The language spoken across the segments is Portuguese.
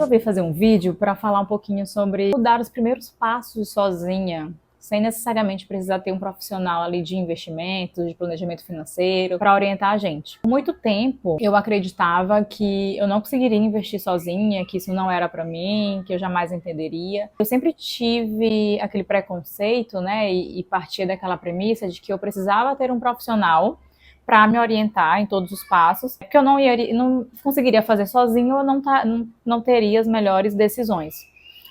resolvi fazer um vídeo para falar um pouquinho sobre dar os primeiros passos sozinha, sem necessariamente precisar ter um profissional ali de investimentos, de planejamento financeiro, para orientar a gente. Por muito tempo, eu acreditava que eu não conseguiria investir sozinha, que isso não era para mim, que eu jamais entenderia. Eu sempre tive aquele preconceito, né, e partia daquela premissa de que eu precisava ter um profissional para me orientar em todos os passos, porque eu não conseguiria fazer sozinho ou não teria as melhores decisões.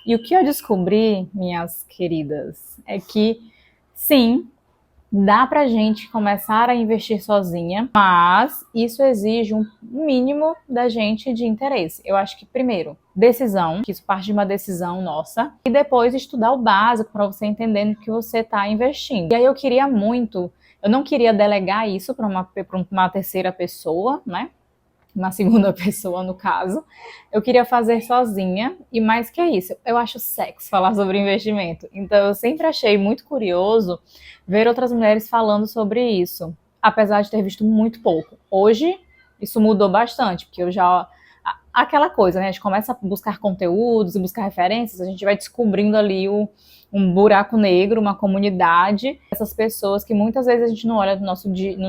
E o que eu descobri, minhas queridas, é que sim, dá pra gente começar a investir sozinha, mas isso exige um mínimo da gente de interesse. Eu acho que primeiro, decisão, que isso parte de uma decisão nossa, e depois estudar o básico para você entender no que você está investindo. E aí eu não queria delegar isso para uma terceira pessoa, né? Uma segunda pessoa, no caso. Eu queria fazer sozinha, e mais que isso, eu acho sexy falar sobre investimento. Então eu sempre achei muito curioso ver outras mulheres falando sobre isso, apesar de ter visto muito pouco. Hoje, isso mudou bastante, porque eu já... Aquela coisa, né? A gente começa a buscar conteúdos e buscar referências, a gente vai descobrindo ali um buraco negro, uma comunidade, essas pessoas que muitas vezes a gente não olha no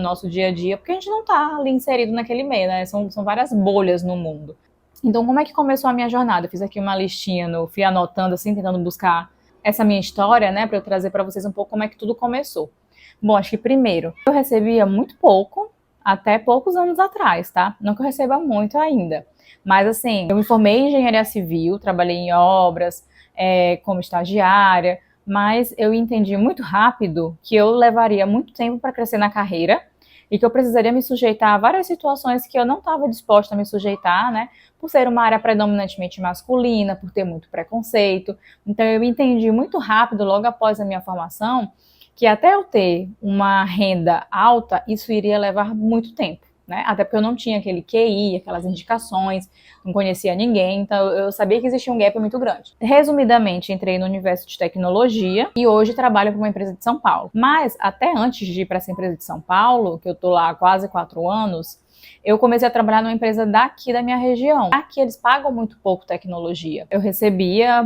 nosso dia a dia, porque a gente não tá ali inserido naquele meio, né? São várias bolhas no mundo. Então, como é que começou a minha jornada? Eu fiz aqui uma listinha, fui anotando assim, tentando buscar essa minha história, né, para eu trazer para vocês um pouco como é que tudo começou. Bom, acho que primeiro, eu recebia muito pouco, até poucos anos atrás, tá? Não que eu receba muito ainda. Mas assim, eu me formei em engenharia civil, trabalhei em obras, como estagiária, mas eu entendi muito rápido que eu levaria muito tempo para crescer na carreira e que eu precisaria me sujeitar a várias situações que eu não estava disposta a me sujeitar, né? Por ser uma área predominantemente masculina, por ter muito preconceito. Então eu entendi muito rápido, logo após a minha formação, que até eu ter uma renda alta, isso iria levar muito tempo, né? Até porque eu não tinha aquele QI, aquelas indicações, não conhecia ninguém, então eu sabia que existia um gap muito grande. Resumidamente, entrei no universo de tecnologia e hoje trabalho para uma empresa de São Paulo. Mas até antes de ir para essa empresa de São Paulo, que eu tô lá há quase 4 anos, eu comecei a trabalhar numa empresa daqui da minha região. Aqui eles pagam muito pouco tecnologia. Eu recebia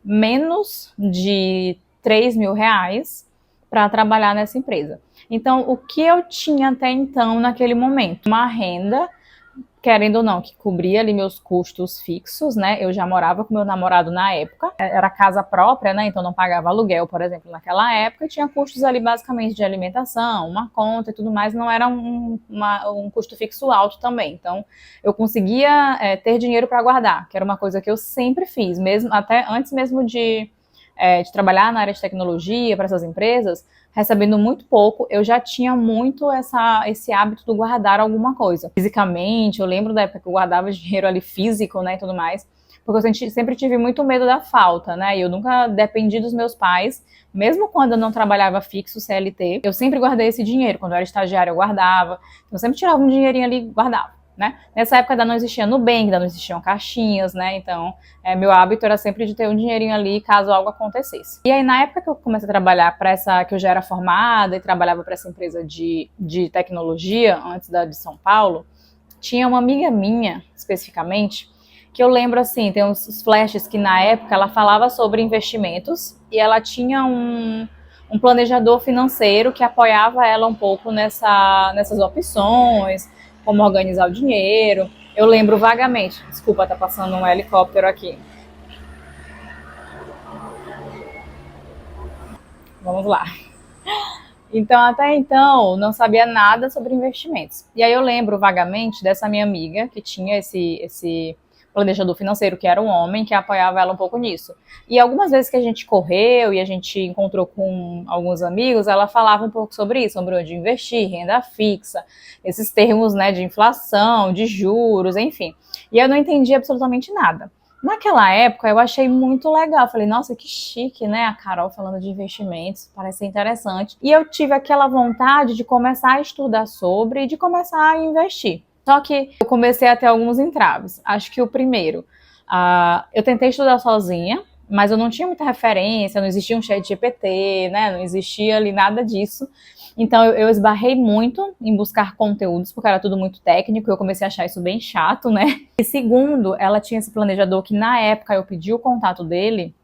menos de 3 mil reais para trabalhar nessa empresa. Então, o que eu tinha até então, naquele momento? Uma renda, querendo ou não, que cobria ali meus custos fixos, né? Eu já morava com meu namorado na época, era casa própria, né? Então não pagava aluguel, por exemplo, naquela época, e tinha custos ali basicamente de alimentação, uma conta e tudo mais, não era um custo fixo alto também. Então, eu conseguia ter dinheiro para guardar, que era uma coisa que eu sempre fiz, mesmo até antes mesmo de trabalhar na área de tecnologia para essas empresas, recebendo muito pouco, eu já tinha muito esse hábito de guardar alguma coisa. Fisicamente, eu lembro da época que eu guardava dinheiro ali físico, né, e tudo mais, porque eu sempre tive muito medo da falta, né, e eu nunca dependi dos meus pais, mesmo quando eu não trabalhava fixo, CLT, eu sempre guardei esse dinheiro. Quando eu era estagiária, eu guardava, então eu sempre tirava um dinheirinho ali e guardava. Né? Nessa época ainda não existia Nubank, ainda não existiam caixinhas, né? Então, meu hábito era sempre de ter um dinheirinho ali caso algo acontecesse. E aí, na época que eu comecei a trabalhar que eu já era formada e trabalhava para essa empresa de tecnologia, antes da de São Paulo, tinha uma amiga minha, especificamente, que eu lembro assim, tem uns flashes que na época ela falava sobre investimentos e ela tinha um planejador financeiro que apoiava ela um pouco nessas opções, como organizar o dinheiro. Eu lembro vagamente. Desculpa, tá passando um helicóptero aqui. Vamos lá. Então, até então, não sabia nada sobre investimentos. E aí eu lembro vagamente dessa minha amiga, que tinha esse planejador financeiro, que era um homem, que apoiava ela um pouco nisso. E algumas vezes que a gente correu e a gente encontrou com alguns amigos, ela falava um pouco sobre isso, sobre onde investir, renda fixa, esses termos, né, de inflação, de juros, enfim. E eu não entendi absolutamente nada. Naquela época, eu achei muito legal. Falei, nossa, que chique, né? A Carol falando de investimentos, parece interessante. E eu tive aquela vontade de começar a estudar sobre e de começar a investir. Só que eu comecei a ter alguns entraves. Acho que o primeiro, eu tentei estudar sozinha, mas eu não tinha muita referência, não existia um chat GPT, né? Não existia ali nada disso. Então eu esbarrei muito em buscar conteúdos, porque era tudo muito técnico, eu comecei a achar isso bem chato, né? E segundo, ela tinha esse planejador que na época eu pedi o contato dele,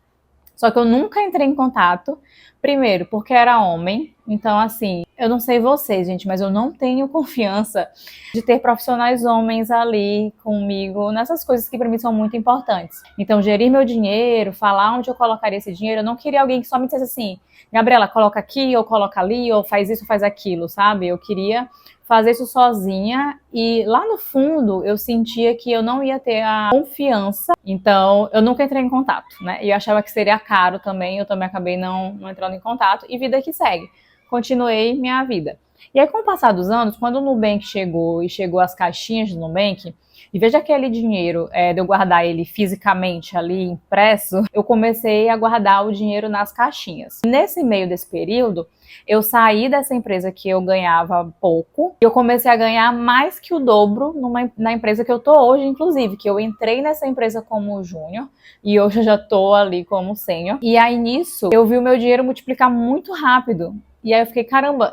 só que eu nunca entrei em contato. Primeiro, porque era homem. Então, assim, eu não sei vocês, gente, mas eu não tenho confiança de ter profissionais homens ali comigo nessas coisas que para mim são muito importantes. Então, gerir meu dinheiro, falar onde eu colocaria esse dinheiro, eu não queria alguém que só me dissesse assim, Gabriela, coloca aqui, ou coloca ali, ou faz isso, faz aquilo, sabe? Eu queria fazer isso sozinha e lá no fundo eu sentia que eu não ia ter a confiança, então eu nunca entrei em contato, né? E eu achava que seria caro também, eu também acabei não entrando em contato e vida que segue. Continuei minha vida. E aí com o passar dos anos, quando o Nubank chegou e chegou as caixinhas do Nubank, e veja aquele dinheiro, de eu guardar ele fisicamente ali impresso, eu comecei a guardar o dinheiro nas caixinhas. Nesse meio desse período, eu saí dessa empresa que eu ganhava pouco, e eu comecei a ganhar mais que o dobro na empresa que eu tô hoje, inclusive, que eu entrei nessa empresa como júnior, e hoje eu já tô ali como sênior. E aí nisso, eu vi o meu dinheiro multiplicar muito rápido. E aí eu fiquei, caramba,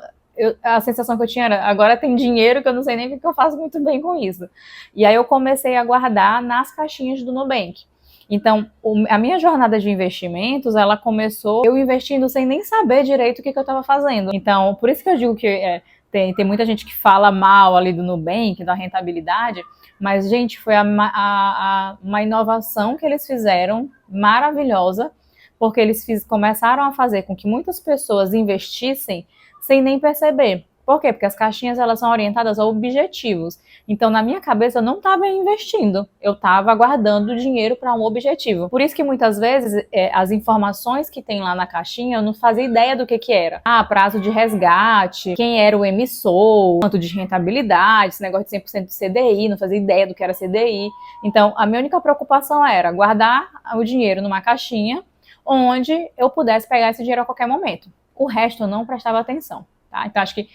a sensação que eu tinha era, agora tem dinheiro que eu não sei nem o que eu faço muito bem com isso. E aí eu comecei a guardar nas caixinhas do Nubank. Então, a minha jornada de investimentos, ela começou eu investindo sem nem saber direito o que eu estava fazendo. Então, por isso que eu digo que tem muita gente que fala mal ali do Nubank, da rentabilidade, mas, gente, foi uma inovação que eles fizeram, maravilhosa, porque eles começaram a fazer com que muitas pessoas investissem sem nem perceber. Por quê? Porque as caixinhas elas são orientadas a objetivos. Então, na minha cabeça, eu não estava investindo, eu estava guardando dinheiro para um objetivo. Por isso que muitas vezes as informações que tem lá na caixinha eu não fazia ideia do que era. Ah, prazo de resgate, quem era o emissor, quanto de rentabilidade, esse negócio de 100% de CDI, não fazia ideia do que era CDI. Então, a minha única preocupação era guardar o dinheiro numa caixinha onde eu pudesse pegar esse dinheiro a qualquer momento. O resto eu não prestava atenção, tá? Então acho que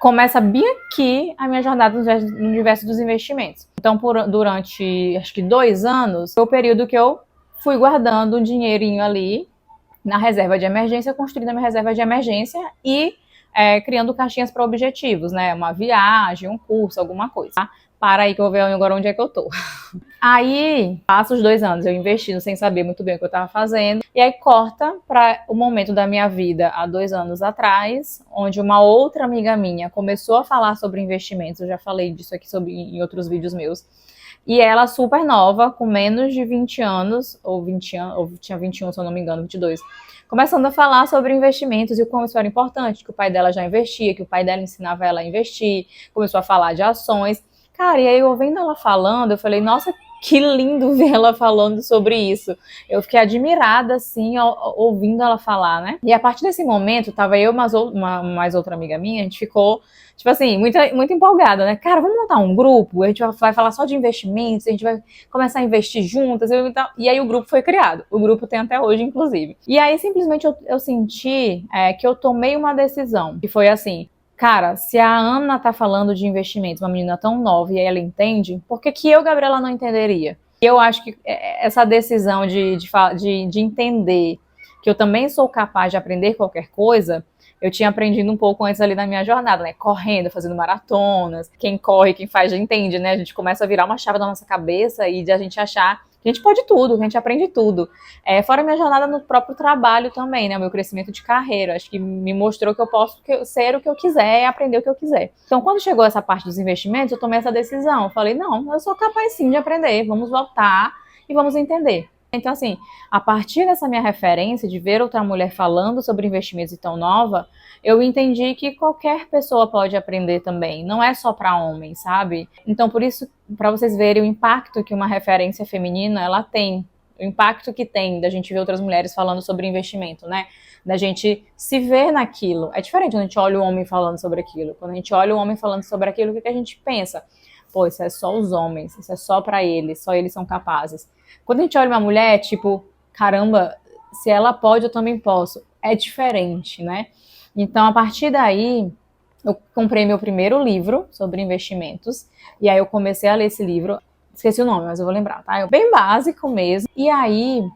começa bem aqui a minha jornada no universo dos investimentos. Então durante acho que 2 anos foi o período que eu fui guardando um dinheirinho ali na reserva de emergência, construindo a minha reserva de emergência e criando caixinhas para objetivos, né? Uma viagem, um curso, alguma coisa, tá? Para aí que eu vou ver agora onde é que eu tô. Aí, passa os 2 anos, eu investindo sem saber muito bem o que eu estava fazendo. E aí corta para o momento da minha vida, há 2 anos atrás, onde uma outra amiga minha começou a falar sobre investimentos. Eu já falei disso aqui em outros vídeos meus. E ela super nova, com menos de 20 anos, ou 20 anos, ou tinha 21, se eu não me engano, 22, começando a falar sobre investimentos e o como isso era importante, que o pai dela já investia, que o pai dela ensinava ela a investir, começou a falar de ações. Cara, e aí eu ouvindo ela falando, eu falei, nossa, que lindo ver ela falando sobre isso. Eu fiquei admirada, assim, ouvindo ela falar, né? E a partir desse momento, tava eu e mais outra amiga minha, a gente ficou, tipo assim, muito empolgada, né? Cara, vamos montar um grupo, a gente vai falar só de investimentos, a gente vai começar a investir juntas, e aí o grupo foi criado. O grupo tem até hoje, inclusive. E aí, simplesmente, eu senti que eu tomei uma decisão, que foi assim, cara, se a Ana tá falando de investimentos, uma menina tão nova, e ela entende, por que eu, Gabriela, não entenderia? Eu acho que essa decisão de entender que eu também sou capaz de aprender qualquer coisa, eu tinha aprendido um pouco antes ali na minha jornada, né? Correndo, fazendo maratonas. Quem corre, quem faz já entende, né? A gente começa a virar uma chave na nossa cabeça e de a gente achar que a gente pode tudo, que a gente aprende tudo. Fora a minha jornada no próprio trabalho também, né? O meu crescimento de carreira. Acho que me mostrou que eu posso ser o que eu quiser e aprender o que eu quiser. Então, quando chegou essa parte dos investimentos, eu tomei essa decisão. Eu falei, não, eu sou capaz sim de aprender. Vamos voltar e vamos entender. Então, assim, a partir dessa minha referência de ver outra mulher falando sobre investimentos e tão nova, eu entendi que qualquer pessoa pode aprender também, não é só para homens, sabe? Então, por isso, para vocês verem o impacto que uma referência feminina ela tem, o impacto que tem da gente ver outras mulheres falando sobre investimento, né? Da gente se ver naquilo. É diferente quando a gente olha o homem falando sobre aquilo. Quando a gente olha o homem falando sobre aquilo, o que a gente pensa? Pô, isso é só os homens, isso é só para eles, só eles são capazes. Quando a gente olha uma mulher, tipo, caramba, se ela pode, eu também posso. É diferente, né? Então, a partir daí, eu comprei meu primeiro livro sobre investimentos. E aí eu comecei a ler esse livro. Esqueci o nome, mas eu vou lembrar, tá? Bem básico mesmo. E aí,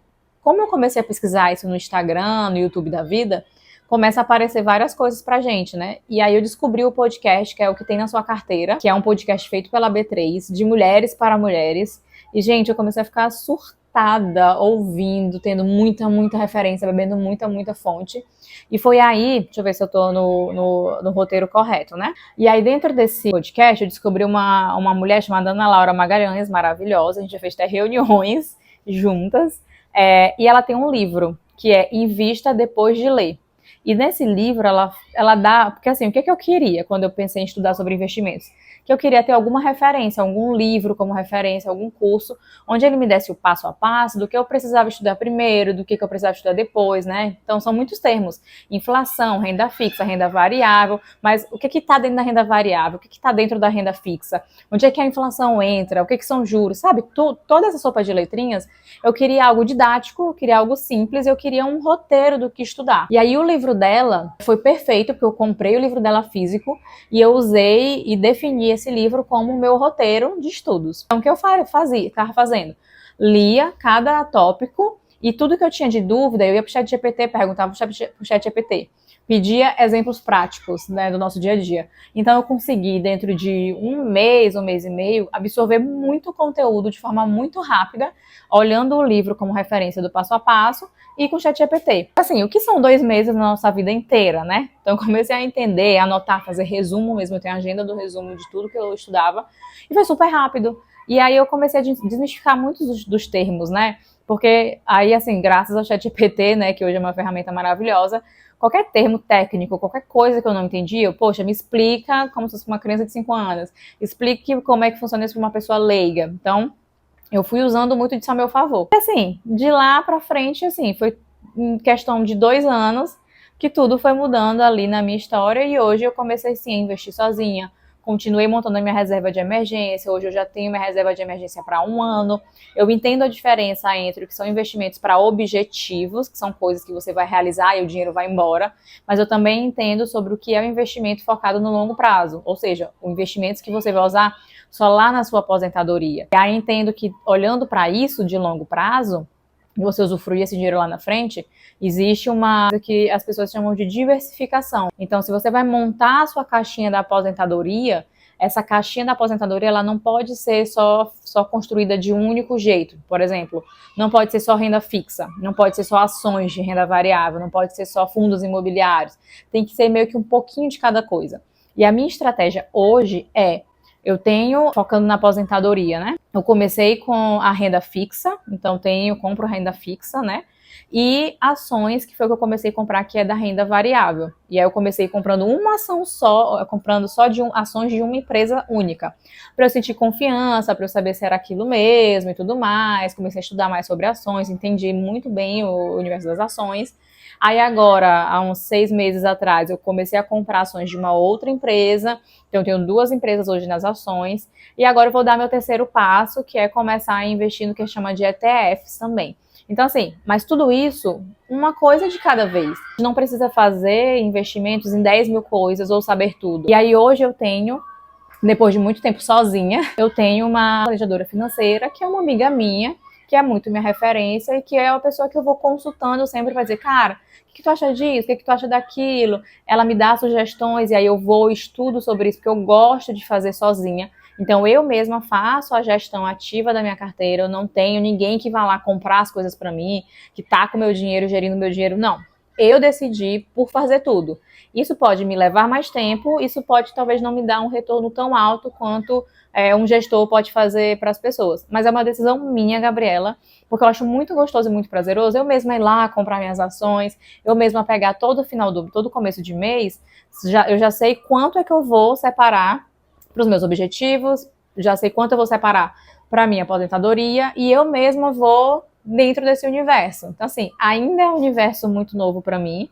como eu comecei a pesquisar isso no Instagram, no YouTube da vida, começa a aparecer várias coisas pra gente, né? E aí eu descobri o podcast, que é o que tem na sua carteira, que é um podcast feito pela B3, de mulheres para mulheres. E, gente, eu comecei a ficar surtada, ouvindo, tendo muita referência, bebendo muita fonte. E foi aí, deixa eu ver se eu tô no roteiro correto, né? E aí, dentro desse podcast, eu descobri uma mulher chamada Ana Laura Magalhães, maravilhosa. A gente já fez até reuniões juntas. E ela tem um livro, que é Invista Depois de Ler. E nesse livro ela dá... Porque assim, o que eu queria quando eu pensei em estudar sobre investimentos? Que eu queria ter alguma referência, algum livro como referência, algum curso, onde ele me desse o passo a passo do que eu precisava estudar primeiro, do que eu precisava estudar depois, né? Então são muitos termos. Inflação, renda fixa, renda variável. Mas o que está dentro da renda variável? O que está dentro da renda fixa? Onde é que a inflação entra? O que são juros? Sabe? Toda essa sopa de letrinhas, eu queria algo didático, eu queria algo simples, eu queria um roteiro do que estudar. E aí o livro dela foi perfeito, porque eu comprei o livro dela físico e eu usei e defini esse livro como o meu roteiro de estudos. Então, o que eu estava fazendo? Lia cada tópico e tudo que eu tinha de dúvida, eu ia para o ChatGPT, perguntava para o ChatGPT. Pedia exemplos práticos, né, do nosso dia a dia. Então, eu consegui, dentro de um mês e meio, absorver muito conteúdo de forma muito rápida, olhando o livro como referência do passo a passo e com o ChatGPT. Assim, o que são 2 meses na nossa vida inteira, né? Então, eu comecei a entender, a anotar, fazer resumo mesmo. Eu tenho a agenda do resumo de tudo que eu estudava. E foi super rápido. E aí, eu comecei a desmistificar muitos dos termos, né? Porque aí, assim, graças ao ChatGPT, né, que hoje é uma ferramenta maravilhosa, qualquer termo técnico, qualquer coisa que eu não entendi, poxa, me explica como se fosse uma criança de 5 anos. Explique como é que funciona isso para uma pessoa leiga. Então, eu fui usando muito disso a meu favor. E assim, de lá pra frente, assim, foi em questão de 2 anos que tudo foi mudando ali na minha história e hoje eu comecei, sim, a investir sozinha. Continuei montando a minha reserva de emergência. Hoje eu já tenho minha reserva de emergência para 1 ano. Eu entendo a diferença entre o que são investimentos para objetivos, que são coisas que você vai realizar e o dinheiro vai embora, mas eu também entendo sobre o que é o investimento focado no longo prazo, ou seja, os investimentos que você vai usar só lá na sua aposentadoria. E aí entendo que, olhando para isso de longo prazo, você usufruir esse dinheiro lá na frente, existe uma coisa que as pessoas chamam de diversificação. Então, se você vai montar a sua caixinha da aposentadoria, essa caixinha da aposentadoria ela não pode ser só construída de um único jeito. Por exemplo, não pode ser só renda fixa, não pode ser só ações de renda variável, não pode ser só fundos imobiliários. Tem que ser meio que um pouquinho de cada coisa. E a minha estratégia hoje eu tenho, focando na aposentadoria, né? Eu comecei com a renda fixa, então compro renda fixa, né? E ações, que foi o que eu comecei a comprar, que é da renda variável. E aí eu comecei comprando uma ação só, comprando só ações de uma empresa única. Para eu sentir confiança, para eu saber se era aquilo mesmo e tudo mais. Comecei a estudar mais sobre ações, entendi muito bem o universo das ações. Aí agora, há uns 6 meses atrás, eu comecei a comprar ações de uma outra empresa. Então eu tenho 2 empresas hoje nas ações. E agora eu vou dar meu terceiro passo, que é começar a investir no que chama de ETFs também. Então assim, mas tudo isso, uma coisa de cada vez. Não precisa fazer investimentos em 10 mil coisas ou saber tudo. E aí hoje eu tenho, depois de muito tempo sozinha, eu tenho uma planejadora financeira, que é uma amiga minha, que é muito minha referência e que é a pessoa que eu vou consultando sempre para dizer, cara, o que tu acha disso? O que tu acha daquilo? Ela me dá sugestões e aí eu vou estudo sobre isso, porque eu gosto de fazer sozinha. Então eu mesma faço a gestão ativa da minha carteira, eu não tenho ninguém que vá lá comprar as coisas para mim, que tá com meu dinheiro, gerindo meu dinheiro, não. Eu decidi por fazer tudo. Isso pode me levar mais tempo, isso pode talvez não me dar um retorno tão alto quanto um gestor pode fazer para as pessoas. Mas é uma decisão minha, Gabriela, porque eu acho muito gostoso e muito prazeroso eu mesma ir lá comprar minhas ações, eu mesma pegar todo começo de mês, eu já sei quanto é que eu vou separar para os meus objetivos, já sei quanto eu vou separar para a minha aposentadoria e eu mesma vou dentro desse universo. Então, assim, ainda é um universo muito novo para mim,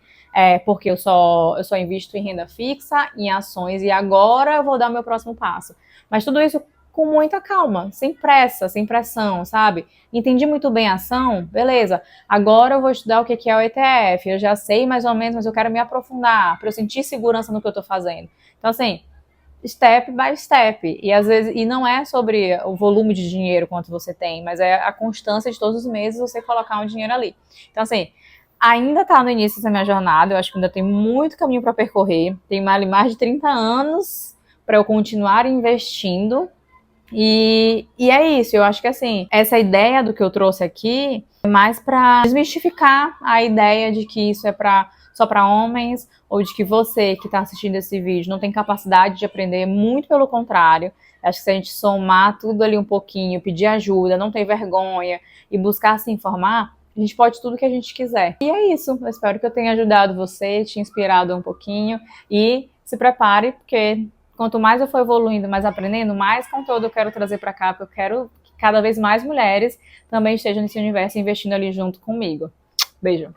porque eu só invisto em renda fixa, em ações, e agora eu vou dar o meu próximo passo. Mas tudo isso com muita calma, sem pressa, sem pressão, sabe? Entendi muito bem a ação, beleza. Agora eu vou estudar o que é o ETF, eu já sei mais ou menos, mas eu quero me aprofundar, para eu sentir segurança no que eu estou fazendo. Então, assim, step by step. E às vezes, e não é sobre o volume de dinheiro quanto você tem, mas é a constância de todos os meses você colocar um dinheiro ali. Então, assim, ainda tá no início dessa minha jornada, eu acho que ainda tem muito caminho para percorrer. Tem mais de 30 anos para eu continuar investindo. E é isso, eu acho que assim, essa ideia do que eu trouxe aqui é mais para desmistificar a ideia de que isso é só para homens, ou de que você que está assistindo esse vídeo não tem capacidade de aprender, muito pelo contrário. Acho que se a gente somar tudo ali um pouquinho, pedir ajuda, não ter vergonha e buscar se informar, a gente pode tudo que a gente quiser. E é isso, eu espero que eu tenha ajudado você, te inspirado um pouquinho, e se prepare, porque quanto mais eu for evoluindo, mais aprendendo, mais conteúdo eu quero trazer para cá, porque eu quero que cada vez mais mulheres também estejam nesse universo investindo ali junto comigo. Beijo!